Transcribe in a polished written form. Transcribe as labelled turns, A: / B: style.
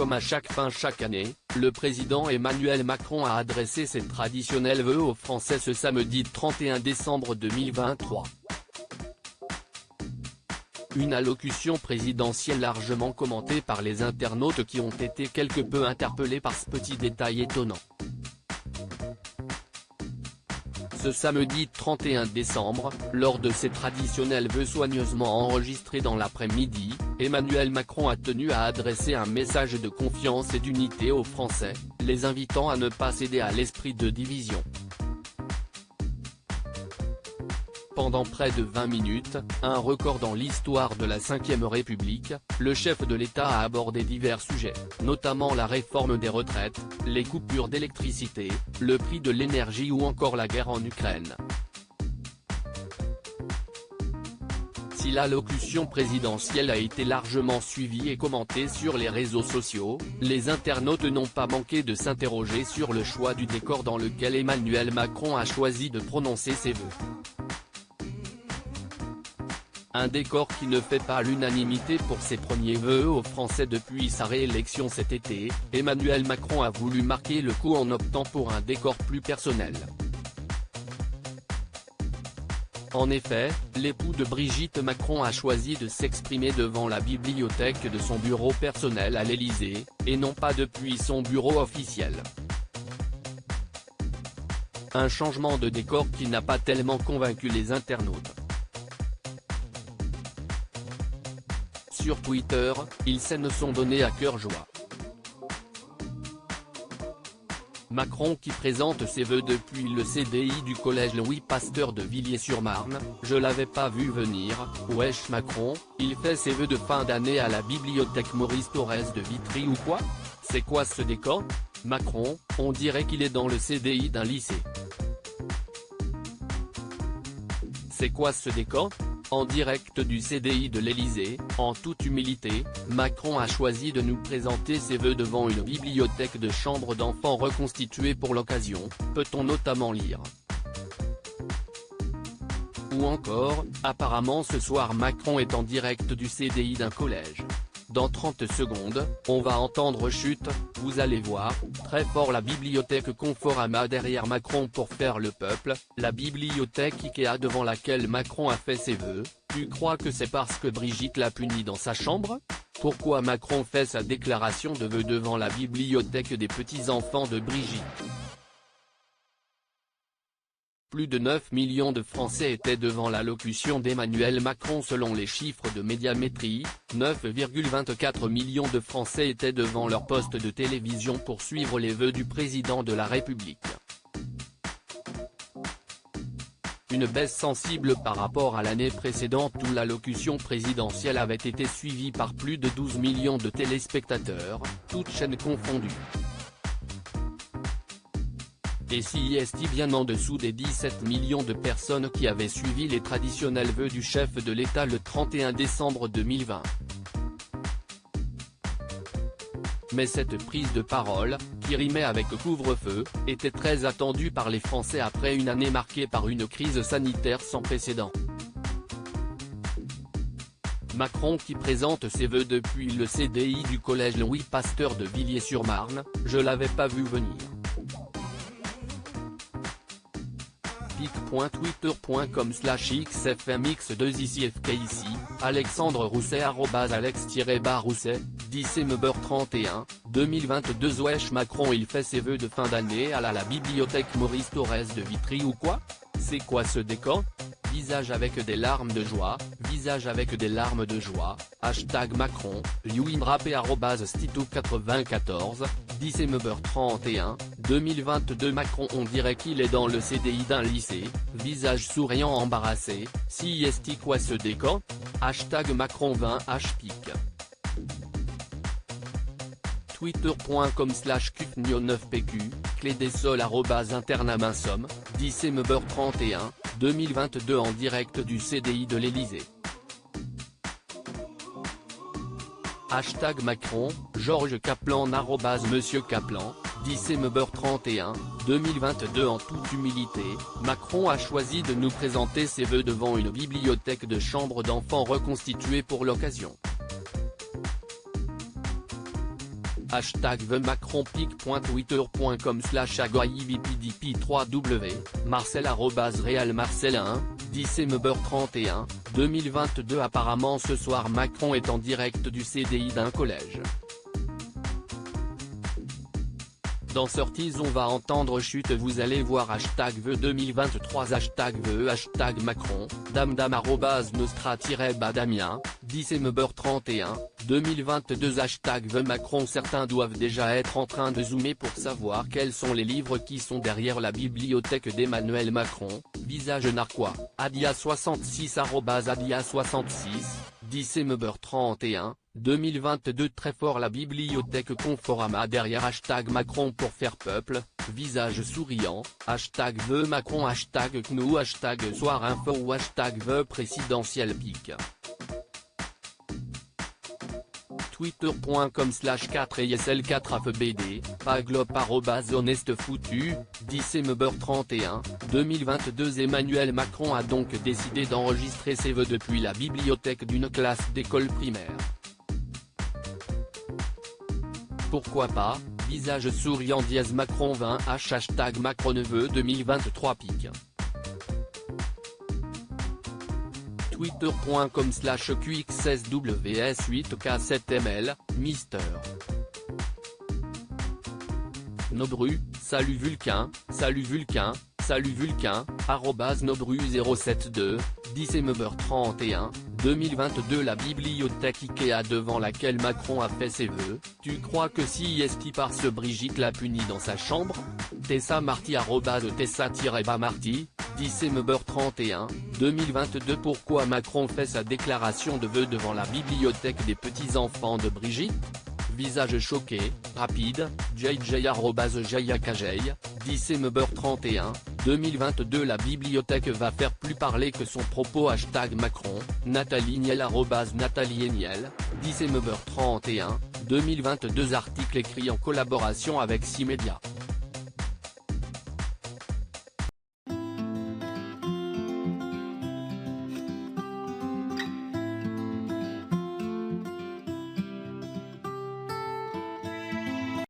A: Comme à chaque année, le président Emmanuel Macron a adressé ses traditionnels vœux aux Français ce samedi 31 décembre 2023. Une allocution présidentielle largement commentée par les internautes qui ont été quelque peu interpellés par ce petit détail étonnant. Ce samedi 31 décembre, lors de ses traditionnels vœux soigneusement enregistrés dans l'après-midi, Emmanuel Macron a tenu à adresser un message de confiance et d'unité aux Français, les invitant à ne pas céder à l'esprit de division. Pendant près de 20 minutes, un record dans l'histoire de la Ve République, le chef de l'État a abordé divers sujets, notamment la réforme des retraites, les coupures d'électricité, le prix de l'énergie ou encore la guerre en Ukraine. Si l'allocution présidentielle a été largement suivie et commentée sur les réseaux sociaux, les internautes n'ont pas manqué de s'interroger sur le choix du décor dans lequel Emmanuel Macron a choisi de prononcer ses vœux. Un décor qui ne fait pas l'unanimité pour ses premiers vœux aux Français depuis sa réélection cet été. Emmanuel Macron a voulu marquer le coup en optant pour un décor plus personnel. En effet, l'époux de Brigitte Macron a choisi de s'exprimer devant la bibliothèque de son bureau personnel à l'Élysée, et non pas depuis son bureau officiel. Un changement de décor qui n'a pas tellement convaincu les internautes. Sur Twitter, ils se sont donnés à cœur joie. Macron qui présente ses vœux depuis le CDI du collège Louis Pasteur de Villiers-sur-Marne, je l'avais pas vu venir. Wesh Macron, il fait ses vœux de fin d'année à la bibliothèque Maurice Thorez de Vitry ou quoi? C'est quoi ce décor? Macron, on dirait qu'il est dans le CDI d'un lycée. C'est quoi ce décor? En direct du CDI de l'Élysée, en toute humilité, Macron a choisi de nous présenter ses vœux devant une bibliothèque de chambre d'enfants reconstituée pour l'occasion, peut-on notamment lire. Ou encore, apparemment ce soir Macron est en direct du CDI d'un collège. Dans 30 secondes, on va entendre chute, vous allez voir, très fort la bibliothèque Conforama derrière Macron pour faire le peuple, la bibliothèque Ikea devant laquelle Macron a fait ses vœux. Tu crois que c'est parce que Brigitte l'a puni dans sa chambre? Pourquoi Macron fait sa déclaration de vœux devant la bibliothèque des petits-enfants de Brigitte? Plus de 9 millions de Français étaient devant l'allocution d'Emmanuel Macron selon les chiffres de Médiamétrie, 9,24 millions de Français étaient devant leur poste de télévision pour suivre les vœux du président de la République. Une baisse sensible par rapport à l'année précédente où l'allocution présidentielle avait été suivie par plus de 12 millions de téléspectateurs, toutes chaînes confondues. Et CIST bien en dessous des 17 millions de personnes qui avaient suivi les traditionnels vœux du chef de l'État le 31 décembre 2020. Mais cette prise de parole, qui rimait avec couvre-feu, était très attendue par les Français après une année marquée par une crise sanitaire sans précédent. Macron qui présente ses vœux depuis le CDI du collège Louis Pasteur de Villiers-sur-Marne, je l'avais pas vu venir. pic.twitter.com/xfmx2ici Alexandre Rousset @alex-rousset, December31, 2022 Wesh Macron il fait ses vœux de fin d'année à la bibliothèque Maurice Thorez de Vitry ou quoi? C'est quoi ce décor? Visage avec des larmes de joie, visage avec des larmes de joie, hashtag Macron, Liuimrappé @stito94, December31, 2022 Macron on dirait qu'il est dans le CDI d'un lycée, visage souriant embarrassé, CIST quoi ce décor? Hashtag Macron 20 hpic. Twitter.com/cufnio9pq, clé des sols @internaminsom, December31, 2022 en direct du CDI de l'Élysée. Hashtag Macron, Georges Kaplan @Monsieur Kaplan, December31, 2022 en toute humilité, Macron a choisi de nous présenter ses vœux devant une bibliothèque de chambre d'enfants reconstituée pour l'occasion. hashtag themacronpic.twitter.com/agoivpdp3w, Marcel @realmarcel1, 10 2022. Apparemment ce soir Macron est en direct du CDI d'un collège. Dans Sorties on va entendre chute, vous allez voir hashtag VE 2023, hashtag VE, hashtag Macron, damdam @nostra-badamien, 10 2022, hashtag VE Macron. Certains doivent déjà être en train de zoomer pour savoir quels sont les livres qui sont derrière la bibliothèque d'Emmanuel Macron, visage narquois, adia66 @adia66, 10 2022. Très fort la bibliothèque Conforama derrière hashtag Macron pour faire peuple, visage souriant, hashtag VE Macron, hashtag CNU, hashtag Soir Info ou hashtag VE présidentiel pic. Twitter.com/4isl4fbd, paglop @honestefoutu, 10 2022. Emmanuel Macron a donc décidé d'enregistrer ses vœux depuis la bibliothèque d'une classe d'école primaire. Pourquoi pas, visage souriant dièse Macron 20 hashtag Macroneveux 2023 pic. Twitter.com/qx16ws8k7ml, Mister Nobru, salut Vulcain, @Nobru072, 10 2022. La bibliothèque Ikea devant laquelle Macron a fait ses vœux, tu crois que si est-ce par ce Brigitte l'a puni dans sa chambre? Tessa Marty @Tessa-Marty, 10 2022. Pourquoi Macron fait sa déclaration de vœux devant la bibliothèque des petits-enfants de Brigitte? Visage choqué, rapide, JJ@Jayakajay, 10 2022. La bibliothèque va faire plus parler que son propos hashtag Macron, Nathalie Niel @Nathalie Niel, 10 2022. Article écrit en collaboration avec 6 médias.